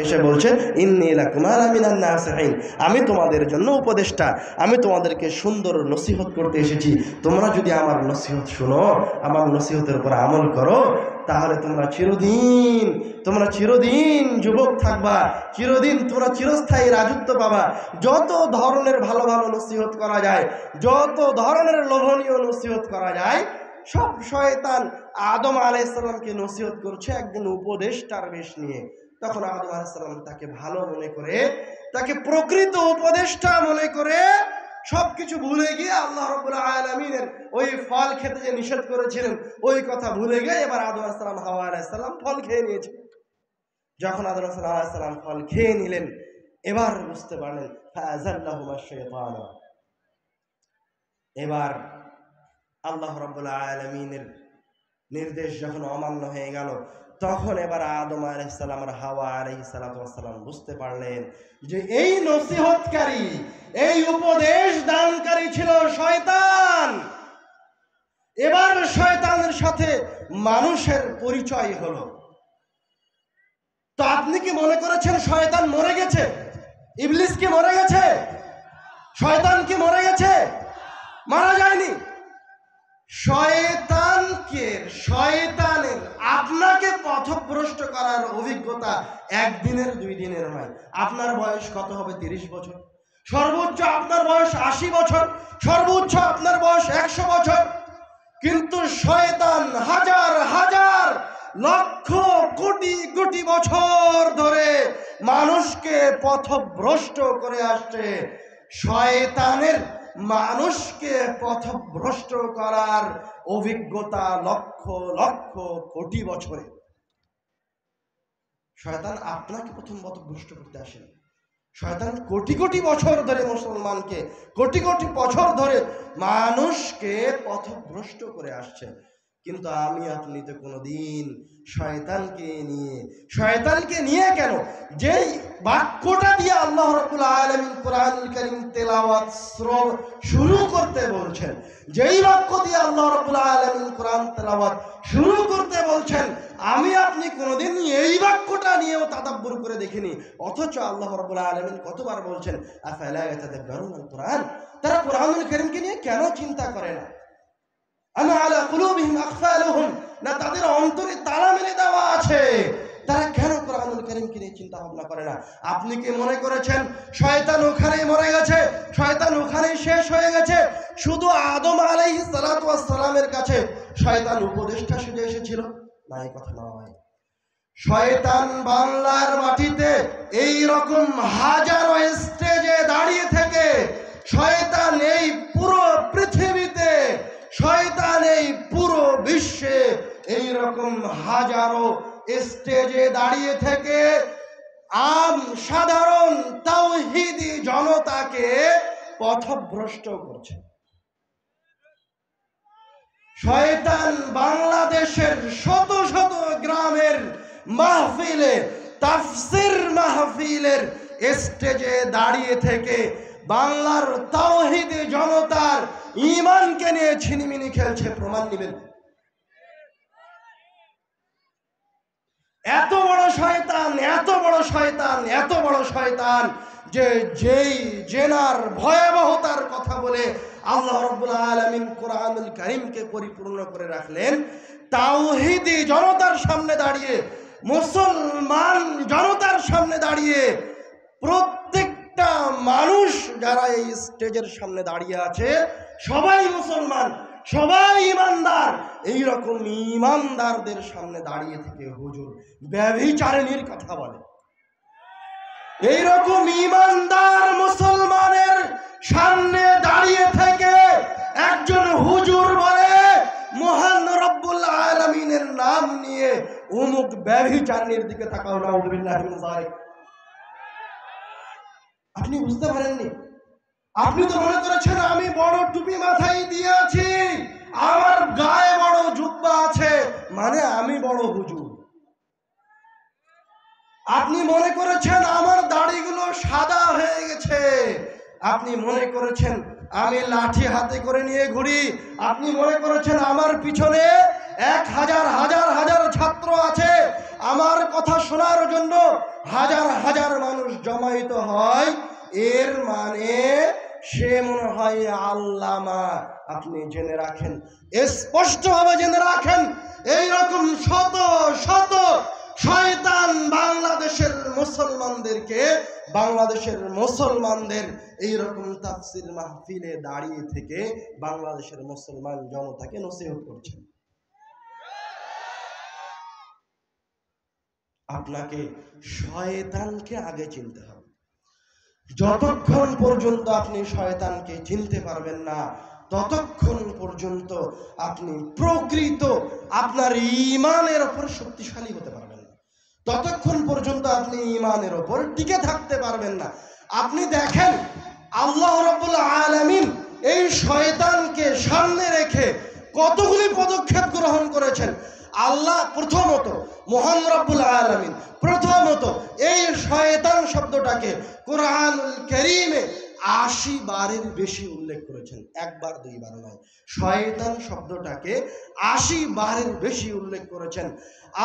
এসে বলছে ইন্নী লাকুম মিনান নাসিহিন, আমি তোমাদের জন্য উপদেষ্টা, আমি তোমাদেরকে সুন্দর নসিহত করতে এসেছি। তোমরা যদি আমার নসিহত শুনো, আমার নসিহতের উপর আমল করো, তাহলে তোমরা চিরদিন যুবক থাকবা, চিরদিন তোমরা চিরস্থায়ী রাজত্ব পাবা। যত ধরনের ভালো ভালো নসিহত করা যায়, যত ধরনের লোভনীয় নসিহত করা যায়, সব শয়তান আদম আলাইহিস সালামকে নসিহত করছে একজন উপদেষ্টার বেশ নিয়ে। তখন আদম আলাইহিস সালাম তাকে ভালো মনে করে, তাকে প্রকৃত উপদেষ্টা মনে করে সবকিছু ভুলে গিয়ে আল্লাহ রাব্বুল আলামিনের ওই ফল খেতে যে নিষেধ করেছিলেন ওই কথা ভুলে গিয়ে এবার আদম আলাইহিস সালাম হাওয়া আলাইহিস সালাম ফল খেয়ে নিয়েছে। যখন আদম আলাইহিস সালাম ফল খেয়ে নিলেন, এবার বুঝতে পারলেন ফাযাল্লাহুমা শাইতান। এবার আল্লাহ রাব্বুল আলামিনের নির্দেশ যখন অমান্য হয়ে গেল, তখন এবার আদম আলাইহিস সালাম আর হাওয়া আলাইহিস সালাম বুঝতে পারলেন যে এই নসিহতকারী, এই উপদেশ দানকারী ছিল শয়তান। এবার শয়তানের সাথে মানুষের পরিচয় হলো। তো আপনি কি মনে করেছেন শয়তান মরে গেছে? ইবলিস কি মরে গেছে? শয়তান কি মরে গেছে? মারা যায়নি। শয়তানের আপনাকে পথভ্রষ্ট করার অভিজ্ঞতা একদিনের দুই দিনের নয়। আপনার বয়স কত হবে? 30 বছর। সর্বোচ্চ আপনার বয়স 80 বছর, সর্বোচ্চ আপনার বয়স 100 বছর। কিন্তু শয়তান হাজার হাজার লক্ষ কোটি কোটি বছর ধরে মানুষকে পথভ্রষ্ট করে আসছে। শয়তানের মানুষকে পথভ্রষ্ট করার অভিজ্ঞতা লক্ষ লক্ষ কোটি বছরে। শয়তান আপনাকে প্রথম পথভ্রষ্ট করতে আসেন। শয়তান কোটি কোটি বছর ধরে মুসলমানকে, কোটি কোটি বছর ধরে মানুষকে পথভ্রষ্ট করে আসছে। কিন্তু আমি আপনি তো কোনোদিন শয়তানকে নিয়ে কেন? যেই বাক্যটা দিয়ে আল্লাহ রাব্বুল আলামিন কোরআনুল কারীম তেলাওয়াত শুরু করতে বলছেন, যেই বাক্য দিয়ে আল্লাহ রাব্বুল আলামিন কোরআন তেলাওয়াত শুরু করতে বলছেন, আমি আপনি কোনোদিন এই বাক্যটা নিয়েও তাদাব্বুর করে দেখিনি। অথচ আল্লাহ রাব্বুল আলামিন কতবার বলছেন আফালা ইয়াতাদাব্বারুনাল কোরআন, তারা কোরআনুল কারীমকে নিয়ে কেন চিন্তা করে না? আনা আলা কুলুবিহিম আকফালুহুম, না তাদের অন্তরে তালা মেরে দেওয়া আছে, তারা কেন কোরআনুল কারীমকে নিয়ে চিন্তা ভাবনা করে না? আপনি কি মনে করেছেন শয়তান ওখানেই মরে গেছে, শয়তান ওখানেই শেষ হয়ে গেছে? শুধু আদম আলাইহিস সালামের কাছে শয়তান উপদেষ্টা সেজে এসেছিল? না, এই কথা নয়। শয়তান বাংলার মাটিতে এই রকম হাজারো স্টেজে দাঁড়িয়ে থেকে, শয়তান এই পুরো পৃথিবীতে, শয়তান এই পুরো বিশ্বে এই রকম হাজারো স্টেজে দাঁড়িয়ে থেকে সাধারণ তাওহীদি জনতাকে পথভ্রষ্ট করছে। শয়তান বাংলাদেশের শত শত গ্রামের মাহফিলে, তাফসীর মাহফিলের স্টেজে দাঁড়িয়ে থেকে বাংলার তাওহীদি জনতার ঈমানকে নিয়ে ছিনিমিনি খেলছে। প্রমাণ নেবেন? এত বড় শয়তান, এত বড় শয়তান, এত বড় শয়তান যে যেই জেনার ভয়াবহতার কথা বলে আল্লাহ রাব্বুল আলামিন কোরআনুল কারীমকে পরিপূর্ণ করে রাখলেন, তাওহীদি জনতার সামনে দাঁড়িয়ে, মুসলমান জনতার সামনে দাঁড়িয়ে, প্রত্যেকটা মানুষ যারা এই স্টেজের সামনে দাঁড়িয়ে আছে সবাই মুসলমান, সবাই ইমানদার। এইরকম ইমানদারদের সামনে দাঁড়িয়ে থেকে হুজুর ব্যভিচারিণীর কথা বলে। এইরকম ইমানদার মুসলমানের সামনে দাঁড়িয়ে থেকে একজন হুজুর বলে মহান রব্বুল আলামিনের নাম নিয়ে অমুক ব্যভিচারিণীর দিকে তাকাও। নাউযুবিল্লাহি মিন যালিক। আপনি বুঝতে পারেননি? আপনি তো মনে করেছেন আমি বড় টুপি মাথায় দিয়ে আছি, আমার গায়ে বড় জুব্বা আছে, মানে আমি বড় হুজুর। আপনি মনে করেছেন আমার দাড়িগুলো সাদা হয়ে গেছে, আপনি মনে করেছেন আমি লাঠি হাতে করে নিয়ে ঘুরি, আপনি মনে করেছেন আমার পিছনে 1000 হাজার হাজার ছাত্র আছে, আমার কথা শোনার জন্য হাজার হাজার মানুষ জমায়েত হয়, এর মানে সে মনে হয় আল্লামা। আপনি জেনে রাখেন, স্পষ্টভাবে জেনে রাখেন, এইরকম শত শত শয়তান বাংলাদেশের মুসলমানদের এইরকম তাফসীর মাহফিলে দাঁড়িয়ে থেকে বাংলাদেশের মুসলমান জনতাকে নসিহত করছেন। আপনাকে শয়তানকে আগে চিনতে হবে। যতক্ষণ পর্যন্ত আপনি শয়তানকে চিনতে পারবেন না, ততক্ষণ পর্যন্ত আপনি প্রকৃত আপনার ঈমানের উপর শক্তিশালী হতে পারবেন না, ততক্ষণ পর্যন্ত আপনি ঈমানের উপর টিকে থাকতে পারবেন না। আপনি দেখেন আল্লাহ রাব্বুল আলামিন এই শয়তানকে সামনে রেখে কতগুলি পদক্ষেপ গ্রহণ করেছেন। আল্লাহ প্রথমত, মহান রব্বুল আলামিন প্রথমত এই শয়তান শব্দটাকে কোরআনুল কারীমে ৮০ বারের বেশি উল্লেখ করেছেন, একবার দুইবার নয়। শয়তান শব্দটাকে ৮০ বারের বেশি উল্লেখ করেছেন।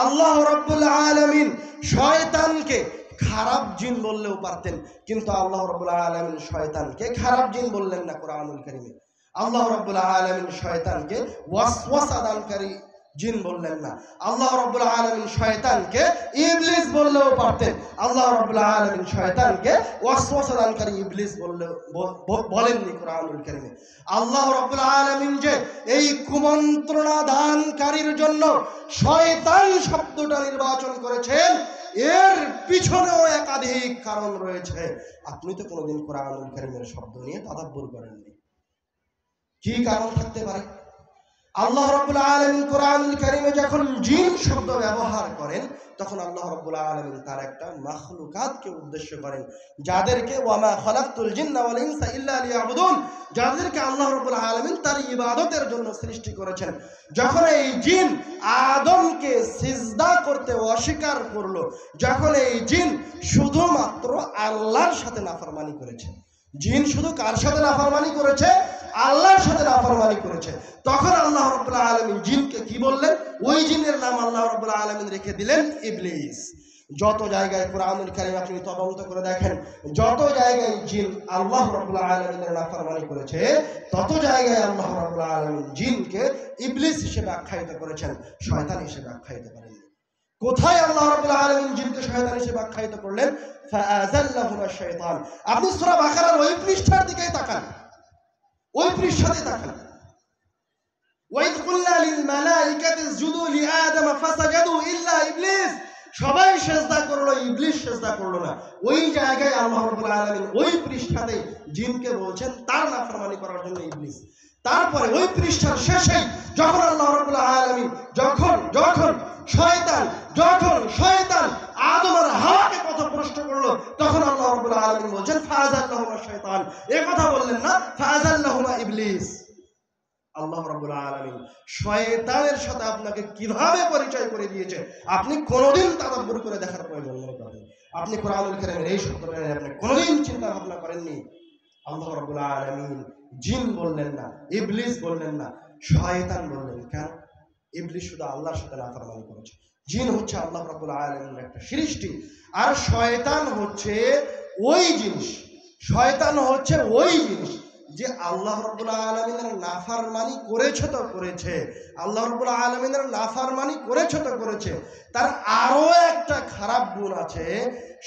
আল্লাহ রাব্বুল আলামিন শয়তানকে খারাপ জিন বললেও পারতেন, কিন্তু আল্লাহ রাব্বুল আলামিন শয়তানকে খারাপ জিন বললেন না কোরআনুল কারীমে। আল্লাহ রাব্বুল আলামিন শয়তানকে ওয়াসওয়াসা দানকারী জিন বললেন না। আল্লাহ রাব্বুল আলামিন শয়তানকে ইবলিস বললেও পারতেন, আল্লাহ রাব্বুল আলামিন শয়তানকে ওয়াসওয়াসা দানকারী ইবলিস বলেননি কোরআনুল কারীমে। আল্লাহ রাব্বুল আলামিন যে এই কুমন্ত্রণা দানকারীর জন্য শয়তান শব্দটা নির্বাচন করেছেন, এর পিছনেও একাধিক কারণ রয়েছে। আপনি তো কোনোদিন কোরআনুল কারীমের শব্দ নিয়ে তাদাব্বুর করেননি, কি কারণ থাকতে পারে? আল্লাহ রাব্বুল আলামিন কোরআনুল কারীমে যখন জিন শব্দ ব্যবহার করেন, তখন আল্লাহ রাব্বুল আলামিন তার একটা মাখলুকাতকে উদ্দেশ্য করেন, যাদেরকে ওয়ামা খালাকতুল জিন্না ওয়াল ইনসা ইল্লা লিয়াবুদুন, যাদেরকে আল্লাহ রাব্বুল আলামিন তার ইবাদতের জন্য সৃষ্টি করেছেন। যখন এই জিন আদমকে সিজদা করতে অস্বীকার করলো, যখন এই জিন শুধুমাত্র আল্লাহর সাথে নাফরমানি করেছে, জিন শুধু কার সাথে নাফরমানি করেছে? আল্লাহর সাথে নাফরমানি করেছে। তখন আল্লাহ রাব্বুল আলামিন জিনকে কি বললেন? ওই জিনের নাম আল্লাহ রাব্বুল আলামিন রেখে দিলেন ইবলিস। যত জায়গায় কোরআনুল কারীম আপনি তদন্ত করে দেখেন, যত জায়গায় জিন আল্লাহ রাব্বুল আলামিনের নাফরমানি করেছে, তত জায়গায় আল্লাহ রাব্বুল আলামিন জিনকে ইবলিস হিসেবে আখ্যায়িত করেছেন, শয়তান হিসেবে আখ্যায়িত করেননি। কোথায় আল্লাহ রাব্বুল আলামিন জিনকে শয়তান হিসেবে আখ্যায়িত করলেন? ফাআযাল্লাহুমা শাইতান। আপনি সূরা বাকারার ওই পৃষ্ঠার দিকেই তাকান, ওই পৃষ্ঠাতে তাকান। ওয়াইদ কুল্লা লিল মালাইকাতি ইসজুদু লিআদম ফাসাজাদু ইল্লা ইবলিস। সবাই সিজদা করলো, ইবলিস সিজদা করলো না। ওই জায়গায় আল্লাহ রাব্বুল আলামিন ওই পৃষ্ঠাতে জিনকে বলছেন তার নাফরমানি করার জন্য ইবলিস। তারপরে ওই পৃষ্ঠার শেষে যখন আল্লাহ রাব্বুল আলামিন যখন শয়তান আদম আর হাওয়াকে পথভ্রষ্ট করলো, তখন আল্লাহ রাব্বুল আলামিন বলেন ফাআযাল্লাহুমা শাইতান। এই কথা বললেন না ফাআযাল্লাহুমা ইবলিস। আল্লাহ রাব্বুল আলামিন শয়তানের সাথে আপনাকে কিভাবে পরিচয় করে দিয়েছে, আপনি কোনোদিন তাদাব্বুর করে দেখার প্রয়োজন মনে করেন? আপনি কোরআনুল কারীমের এই শব্দটা আপনি কোনোদিন চিন্তা ভাবনা করেননি? আল্লাহ রাব্বুল আলামিন জিন বললেন না, ইবলিস বললেন না, শয়তান বললেন। কেন? ইবলিস শুধু আল্লাহর সাথে নাফরমানি করেছে, জিন হচ্ছে আল্লাহ রাব্বুল আলামিনের একটা সৃষ্টি, আর শয়তান হচ্ছে ওই জিনিস যে আল্লাহ রাব্বুল আলামিনের নাফরমানি করেছে তো করেছে, আল্লাহ রাব্বুল আলামিনের নাফরমানি করেছে তো করেছে, তার আরো একটা খারাপ গুণ আছে,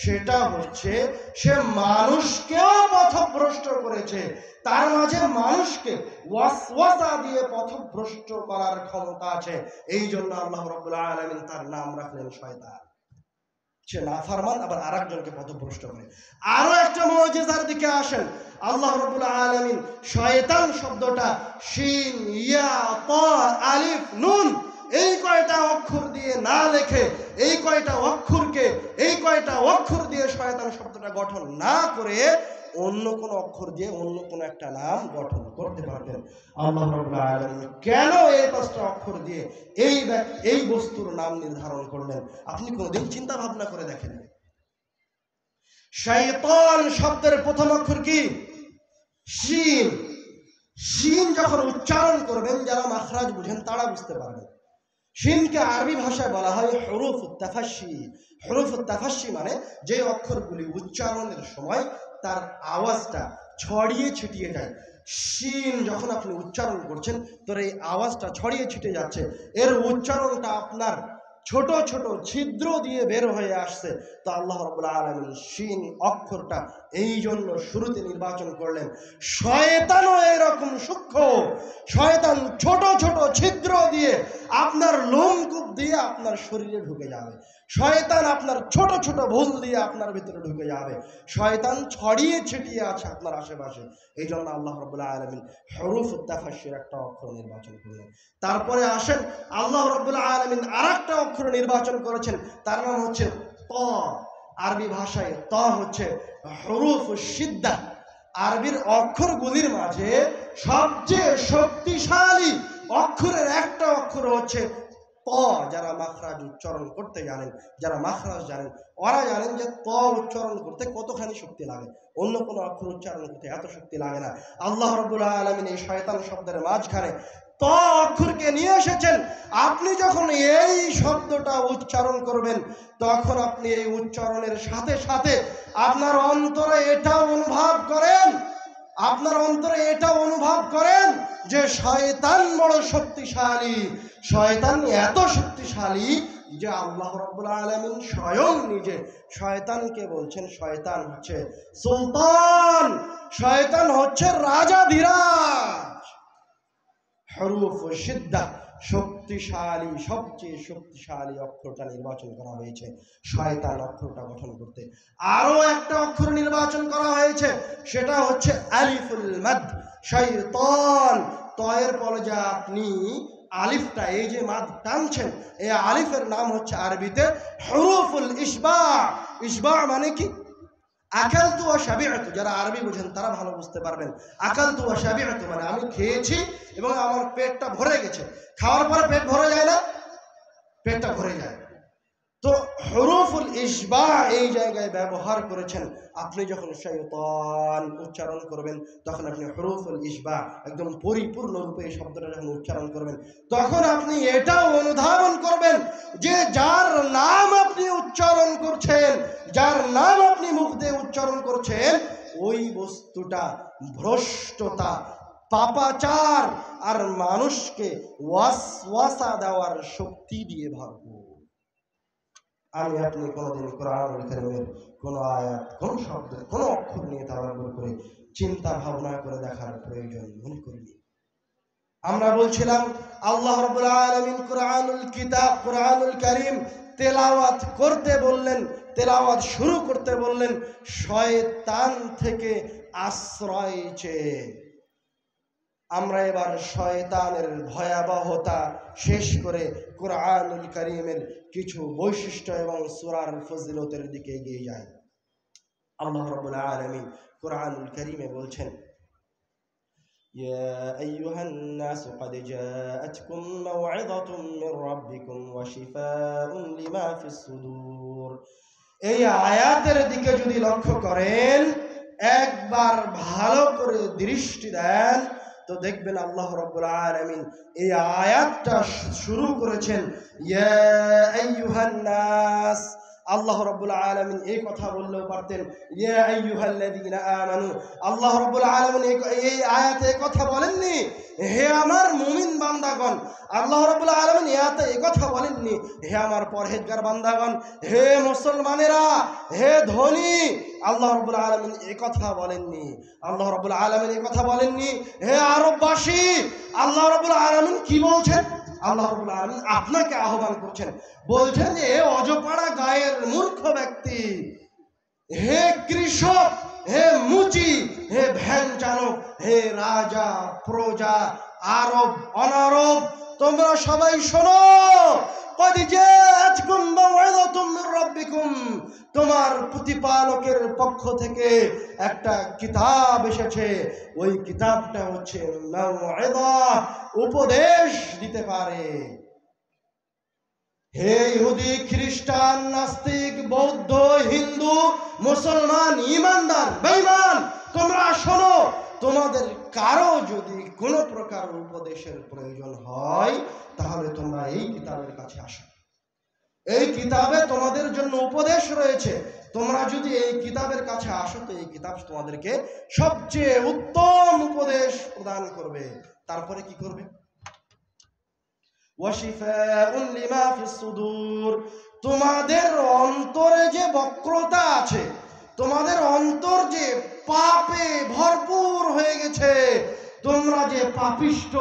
সেটা হচ্ছে সে মানুষকেও পথভ্রষ্ট করেছে। তার মাঝে মানুষকে ওয়াসওয়াসা দিয়ে পথভ্রষ্ট করার ক্ষমতা আছে। এই জন্য আল্লাহ রাব্বুল আলামিন তার নাম রাখলেন শয়তান। সে নাফরমান, আবার আরেকজনকে পথভ্রষ্ট করে। আরো একটা মুজিজার দিকে আসেন। আল্লাহ রাব্বুল আলামিন শয়তান শব্দটা শিন, ইয়া, তা, আলিফ, নুন এই কয়টা অক্ষর দিয়ে না লেখে, এই কয়টা অক্ষর দিয়ে শয়তান শব্দটা গঠন না করে অন্য কোন অক্ষর দিয়ে অন্য কোন একটা নাম গঠন করতে পারতেন। আল্লাহ রাব্বুল আলামিন কেন এই 5টা অক্ষর দিয়ে এই বস্তুর নাম নির্ধারণ করলেন? আপনি কোনদিন চিন্তা ভাবনা করে দেখেন? শয়তান শব্দের প্রথম অক্ষর কি? শিন। শিন যখন উচ্চারণ করবেন, যারা মাখরাজ বুঝেন তারা বুঝতে পারবেন। শিনকে আরবি ভাষায় বলা হয় হুরুফুত তাফাশশি। হুরুফুত তাফাশশি মানে যে অক্ষরগুলি উচ্চারণের সময় তার আওয়াজটা ছড়িয়ে ছিটিয়ে যায়। শিন যখন আপনি উচ্চারণ করছেন তোর এই আওয়াজটা ছড়িয়ে ছিটিয়ে যাচ্ছে, এর উচ্চারণটা আপনার ছোট ছোট ছিদ্র দিয়ে বের হয়ে আসছে। তো আল্লাহ রাব্বুল আলামিন শিন অক্ষরটা এই জন্য শুরুতে নির্বাচন করলেন। শয়তানও এরকম সূক্ষ্ম, শয়তান ছোট ছোট ছিদ্র দিয়ে আপনার লোমকূপ দিয়ে আপনার শরীরে ঢুকে যাবে। শয়তান আপনার ছোট ছোট ভুল দিয়ে আপনার ভিতরে ঢুকে যাবে। শয়তান ছড়িয়ে ছিটিয়ে আছে আপনার আশেপাশে। এই জন্য আল্লাহ রাব্বুল আলামিন হুরুফুত তাফাশশির একটা অক্ষর নির্বাচন করলেন। তারপরে আসেন আল্লাহ রাব্বুল আলামিন আরেকটা অক্ষর নির্বাচন করেছেন, তার নাম হচ্ছে ত। আরবি ভাষায় ত হচ্ছে হুরুফুশ শিদ্দাহ। আরবির অক্ষরগুলির মাঝে সবচেয়ে শক্তিশালী অক্ষরের একটা অক্ষর হচ্ছে ত। যারা মাখরাজ উচ্চারণ করতে জানেন, যারা মাখরাজ জানেন, ওরা জানেন যে ত উচ্চারণ করতে কতখানি শক্তি লাগে। অন্য কোনো অক্ষর উচ্চারণ করতে এত শক্তি লাগে না। আল্লাহ রাব্বুল আলামিন এই শয়তান শব্দের মাঝখানে ত অক্ষরকে নিয়ে এসেছেন। আপনি যখন এই শব্দটা উচ্চারণ করবেন তখন আপনি এই উচ্চারণের সাথে সাথে আপনার অন্তরে এটা অনুভব করেন, আপনার অন্তরে এটা অনুভব করেন যে শয়তান বড় শক্তিশালী। শয়তান এত শক্তিশালী যে আল্লাহ রাব্বুল আলামিন স্বয়ং নিজে শয়তানকে বলছেন শয়তান হচ্ছে সুলতান, শয়তান হচ্ছে রাজাধিরাজ। হুরুফ শিদ্দাহ শক্তিশালী, সবচেয়ে শক্তিশালী অক্ষরটা নির্বাচন করা হয়েছে শয়তান অক্ষরটা গঠন করতে। আরো একটা অক্ষর নির্বাচন করা হয়েছে, সেটা হচ্ছে আলিফুল মাদ। শয়তান তয়ের পরে যা আপনি আলিফটা এই যে মাদ টানছেন, এই আলিফের নাম হচ্ছে আরবিতে হুরুফুল ইসবা। ইসবা মানে কি? আকালতু ওয়া শাবিআতু। যারা আরবি বুঝেন তারা ভালো বুঝতে পারবেন। আকালতু ওয়া শাবিআতু মানে আমি খেয়েছি এবং আমার পেটটা ভরে গেছে। খাওয়ার পরে পেট ভরে যায় না? পেটটা ভরে যায়। তো হুরুফুল ইসবা এই জায়গায় ব্যবহার করেছেন। আপনি যখন শয়তান উচ্চারণ করবেন তখন আপনি হুরুফুল ইসবা একদম পরিপূর্ণ রূপে এই শব্দটা যখন উচ্চারণ করবেন তখন আপনি এটাও অনুধাবন করবেন যে যার নাম আপনি উচ্চারণ করছেন, যার নাম আপনি মুখ দিয়ে উচ্চারণ করছেন, ওই বস্তুটা ভ্রষ্টতা, পাপাচার আর মানুষকে ওয়াসওয়াসা দেওয়ার শক্তি দিয়ে ভরপুর। আমি আপনি কোনোদিন কোরআনুল কারীমের কোনো আয়াত, কোনো শব্দ, কোনো অক্ষর নিয়ে তাওয়াক্কুল করে চিন্তা ভাবনা করে দেখার প্রয়োজন মনে করিনি। আমরা বলছিলাম আল্লাহ রাব্বুল আলামিন কোরআনুল কিতাব, কোরআনুল কারীম তেলাওয়াত করতে বললেন, তেলাওয়াত শুরু করতে বললেন শয়তান থেকে আশ্রয় চেয়ে। আমরা এবার শয়তানের ভয়াবহতা শেষ করে কোরআনুল কারীমের কিছু বৈশিষ্ট্য এবং সূরার ফজিলতের দিকে এগিয়ে যাই। আল্লাহ রাব্বুল আলামিন কোরআনুল কারীমে বলছেন, ইয়া আইয়ুহান নাস ক্বাদ জাআতকুম মাও'ইযাতুম মির রাব্বিকুম ওয়া শিফাউন লিমা ফিস সুদূর। এই আয়াতের দিকে যদি লক্ষ্য করেন, একবার ভালো করে দৃষ্টি দেন তো দেখবেন আল্লাহ রাব্বুল আলামিন এই আয়াতটা শুরু করেছেন ইয়া আইয়ুহান নাস। আল্লাহ রাব্বুল আলামিন এই কথা বললেও পারতেন ইয়া আইয়ুহাল্লাযীনা আমানু। আল্লাহ রাব্বুল আলামিন এই আয়াতে কথা বলেননি হে আমার মুমিন বান্দাগণ। আল্লাহ রাব্বুল আলামিন আয়াতে এই কথা বলেননি হে আমার পরহেজগার বান্দাগণ, হে মুসলমানেরা, হে ধনী। আল্লাহ রাব্বুল আলামিন এই কথা বলেননি। আল্লাহ রাব্বুল আলামিন এই কথা বলেননি হে আরববাসী। আল্লাহ রাব্বুল আলামিন কি বলছেন? আল্লাহ রাব্বুল আলামিন আপনাকে আহ্বান করছেন, বলছেন যে হে অজপাড়া গায়ের মূর্খ ব্যক্তি, হে কৃষক, হে মুচি, হে ভ্যান চালক, হে রাজা প্রজা, আরব অনারব, তোমরা সবাই শোনো। قد جاءتكم موعظة من ربكم। তোমার প্রতিপালকের পক্ষ থেকে একটা কিতাব এসেছে। ওই কিতাবটা হচ্ছে মাউইযা, উপদেশ দিতে পারে। হে ইহুদি, খ্রিস্টান, নাস্তিক, বৌদ্ধ, হিন্দু, মুসলমান, ঈমানদার, বেঈমান, তোমরা শোনো। তোমাদের কারো যদি কোনো প্রকার উপদেশের প্রয়োজন হয় তাহলে তোমরা এই কিতাবের কাছে আসো। এই কিতাবে তোমাদের জন্য উপদেশ রয়েছে। তোমরা যদি এই কিতাবের কাছে আসো তো এই কিতাব তোমাদেরকে সবচেয়ে উত্তম উপদেশ প্রদান করবে। তারপরে কি করবে? ওয়াশিফাউন লিমা ফিস সুদূর, তোমাদের অন্তরে যে বক্রতা আছে, তোমাদের অন্তর যে পাপে ভরপুর হয়ে গেছে, তোমরা যে পাপিষ্ট,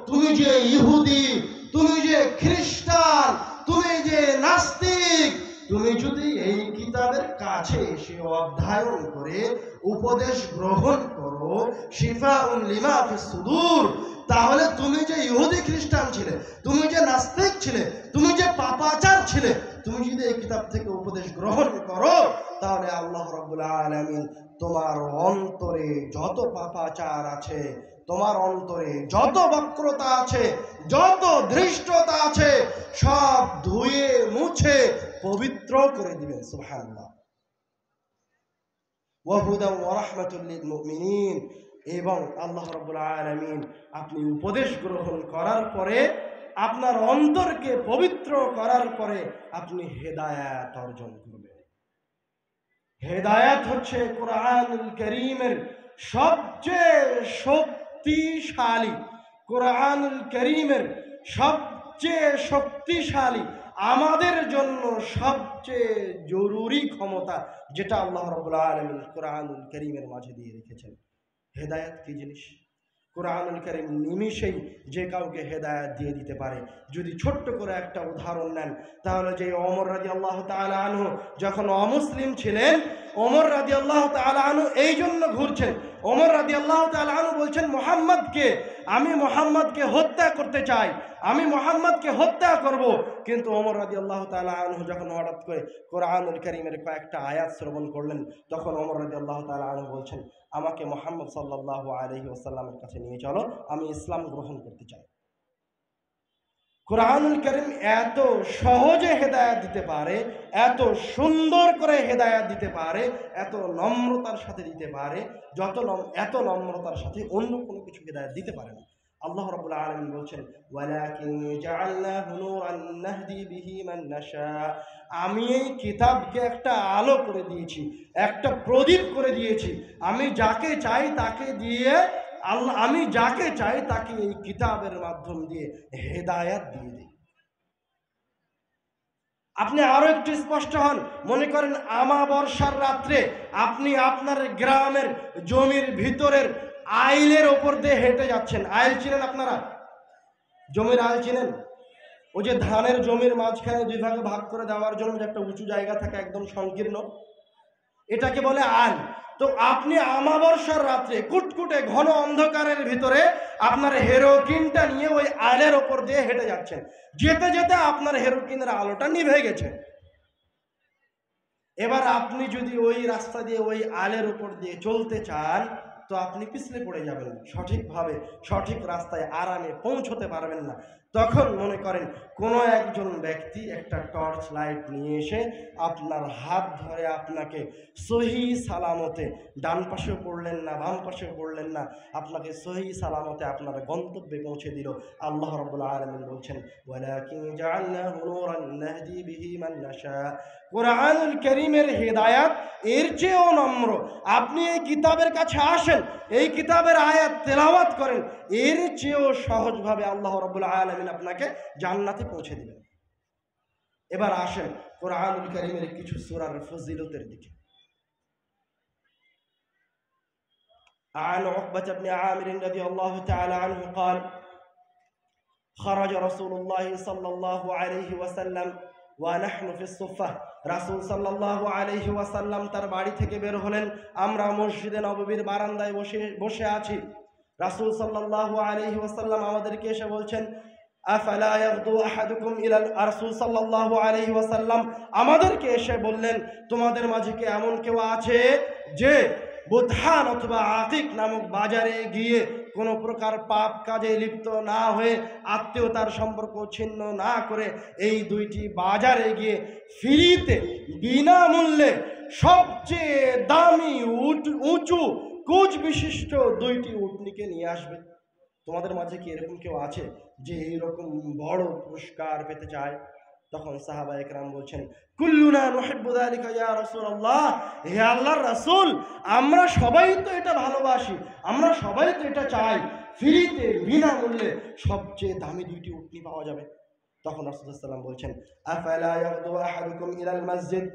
তুমি যে ইহুদি, তুমি যে খ্রিস্টান, তুমি যে নাস্তিক, তুমি যদি এই কিতাবের কাছে এসে অধ্যয়ন করে উপদেশ গ্রহণ করো, শিফাউন লিমা ফিস সুদূর, তাহলে তুমি যে ইহুদি খ্রিস্টান ছিলে, তুমি যে নাস্তিক ছিলে, তুমি যে পাপাচার ছিলে, তুমি যদি এই কিতাব থেকে উপদেশ গ্রহণ করো তাহলে আল্লাহ রাব্বুল আলামিন তোমার অন্তরে যত পাপাচার আছে, তোমার অন্তরে যত বক্রতা আছে, যত ধৃষ্টতা আছে, সব ধুয়ে মুছে পবিত্র করে দিবেন। সুবহানাল্লাহ। ওয়া হুদান ওয়া রাহমাতুল লিল মুমিনিন, এবং আল্লাহ রাব্বুল আলামিন আপনি উপদেশ গ্রহণ করার পরে, আপনার অন্তরকে পবিত্র করার পরে আপনি হেদায়েত অর্জন করবেন। হেদায়েত হচ্ছে কোরআনুল কারীমের সবচেয়ে শক্তিশালী, কোরআনুল কারীমের সবচেয়ে শক্তিশালী, আমাদের জন্য সবচেয়ে জরুরি ক্ষমতা, যেটা আল্লাহ রাব্বুল আলামিন কোরআনুল কারীমের মাঝে দিয়ে রেখেছেন। হেদায়েত কি জিনিস? কোরআনুল কারীম নিমিষেই যে কাউকে হেদায়েত দিয়ে দিতে পারে। যদি ছোট্ট করে একটা উদাহরণ নেন তাহলে যে ওমর রাদিয়াল্লাহু তাআলা আনহু যখন অমুসলিম ছিলেন, ওমর রাদিয়াল্লাহু তাআলা আনহু এই জন্য ঘুরছেন। ওমর রাদিয়াল্লাহু তাআলা আনহু বলছেন, আমি মুহাম্মদকে হত্যা করতে চাই, আমি মুহাম্মদকে হত্যা করব। কিন্তু ওমর রাদিয়াল্লাহু তাআলা আনহু যখন হঠাৎ করে কোরআনুল কারীমের কয়েকটা আয়াত শ্রবণ করলেন, তখন ওমর রাদিয়াল্লাহু তাআলা আনহু বলছেন, আমাকে মুহাম্মদ সাল্লাল্লাহু আলাইহি ওয়াসাল্লামের কাছে নিয়ে চলো, আমি ইসলাম গ্রহণ করতে চাই। কোরআনুল কারীম এত সহজে হেদায়েত দিতে পারে, এত সুন্দর করে হেদায়েত দিতে পারে, এত নম্রতার সাথে দিতে পারে, এত নম্রতার সাথে অন্য কোনো কিছু হেদায়েত দিতে পারে না। আল্লাহ রাব্বুল আলামিন বলছেন, ওয়ালাকিন জাআলনাহু নূরান নাহদি বিহি মান নাশা, আমি এই কিতাবকে একটা আলো করে দিয়েছি, একটা প্রদীপ করে দিয়েছি। আমি যাকে চাই তাকে দিয়ে আমি যাকে চাই তাকে এই কিতাবের মাধ্যম দিয়ে হেদায়েত দিয়ে দিই। আপনি আরো একটু স্পষ্ট হন। মনে করেন আমাবর্ষার রাত্রে আপনি আপনার গ্রামের জমির ভিতরের আইলের ওপর দিয়ে হেঁটে যাচ্ছেন। আইল চিনেন আপনারা? জমির আইল চিনেন? ওই যে ধানের জমির মাঝখানে দুই ভাগে ভাগ করে দেওয়ার জন্য যে একটা উঁচু জায়গা থাকে, একদম সংকীর্ণ, এটাকে বলে আইল। তো আপনি আমাবর্ষার রাত্রে কুটকুটে ঘন অন্ধকারের ভিতরে আপনার হেরোকিনটা নিয়ে ওই আইলের ওপর দিয়ে হেঁটে যাচ্ছেন। যেতে যেতে আপনার হেরোকিনের আলোটা নিভে গেছে। এবার আপনি যদি ওই রাস্তা দিয়ে ওই আইলের উপর দিয়ে চলতে চান তো আপনি পিছলে পড়ে যাবেন, সঠিকভাবে সঠিক রাস্তায় আরামে পৌঁছতে পারবেন না। তখন মনে করেন কোনো একজন ব্যক্তি একটা টর্চ লাইট নিয়ে এসে আপনার হাত ধরে আপনাকে সহি সালামতে, ডান পাশেও পড়লেন না বাম পাশেও পড়লেন না, আপনাকে সহি সালামতে আপনার গন্তব্যে পৌঁছে দিল। আল্লাহ রাব্বুল আলামিন বলছেন, ওয়ালাকিন জাআলনাহু নূরান নাহদি বিহি মান নাশা। কোরআনুল কারীমের হেদায়েত এর চেয়েও নম্র। আপনি এই কিতাবের কাছে আসেন, এই কিতাবের আয়াত তেলাওয়াত করেন, এর চেয়েও সহজভাবে আল্লাহ রাব্বুল আলামিন আপনাকে জান্নাতে পৌঁছে দিবেন। এবার আসেন কোরআনুল কারীমের কিছু সূরার ফজিলতের দিকে। عن عقبة بن عامر رضي الله تعالى عنه قال خرج رسول الله صلى الله عليه وسلم ونحن في الصفة। রাসূল সাল্লাল্লাহু আলাইহি ওয়াসাল্লাম তার বাড়ি থেকে বের হলেন, আমরা মসজিদে নববীর বারান্দায় বসে আছি। রাসূল সাল্লাল্লাহু আলাইহি ওয়াসাল্লাম আমাদেরকে এসে বলছেন, আফালা ইয়াগদু আহাদুকুম ইলা রাসূল সাল্লাল্লাহু আলাইহি ওয়াসাল্লাম আমাদেরকে এসে বললেন, তোমাদের মাঝে কি এমন কেউ আছে যে বুধান অথবা আতিক নামক বাজারে গিয়ে কোনো প্রকার পাপ কাজে লিপ্ত না হয়ে, আত্মীয়তার সম্পর্ক ছিন্ন না করে এই দুইটি বাজারে গিয়ে ফ্রিতে বিনামূল্যে সবচেয়ে দামি উঁচু কোচ বিশিষ্ট 2টি উটনিকে নিয়ে আসবে। তোমাদের মাঝে কি এরকম কেউ আছে যে এইরকম বড় পুরস্কার পেতে চায়? তখন সাহাবা একরাম বলছেন, কুল্লুনা নুহিব্বু যালিকা ইয়া রাসূলুল্লাহ, হে আল্লাহর রাসূল, আমরা সবাই তো এটা ভালোবাসি, আমরা সবাই তো এটা চাই, ফ্রিতে বিনামূল্যে সবচেয়ে দামি 2টি উটনি পাওয়া যাবে। তখন রাসূলুল্লাহ সাল্লাল্লাহু আলাইহি ওয়াসাল্লাম বলছেন, আফালা ইয়াগদু আহাদুকুম ইলাল মসজিদ,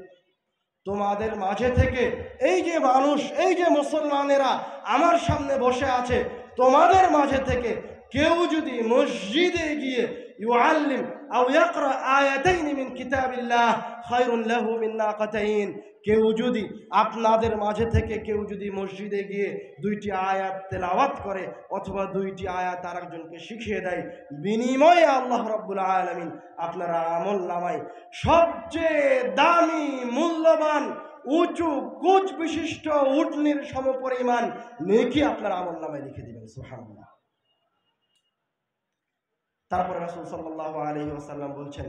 তোমাদের মাঝে থেকে এই যে মানুষ, এই যে মুসলমানেরা আমার সামনে বসে আছে, তোমাদের মাঝে থেকে কেউ যদি মসজিদে গিয়ে ইউআল্লিম আও ইয়াকরা আয়াতাইন মিন কিতাবিল্লাহ খায়রুন লাহু মিন নাকাতাইন, কেউ যদি আপনাদের মাঝে থেকে কেউ যদি মসজিদে গিয়ে 2টি আয়াত তেলাওয়াত করে অথবা 2টি আয়াত আরেকজনকে শিখিয়ে দেয়, বিনিময়ে আল্লাহ রাব্বুল আলামিন আপনার আমলনামায় সবচেয়ে দামি, মূল্যবান, উঁচু কোচ বিশিষ্ট উটনির সমপরিমাণ নেকি আপনার আমলনামায় লিখে দিবেন। সুবহানাল্লাহ। তারপরে রাসূল সাল্লাল্লাহু আলাইহি ওয়াসাল্লাম বলছেন,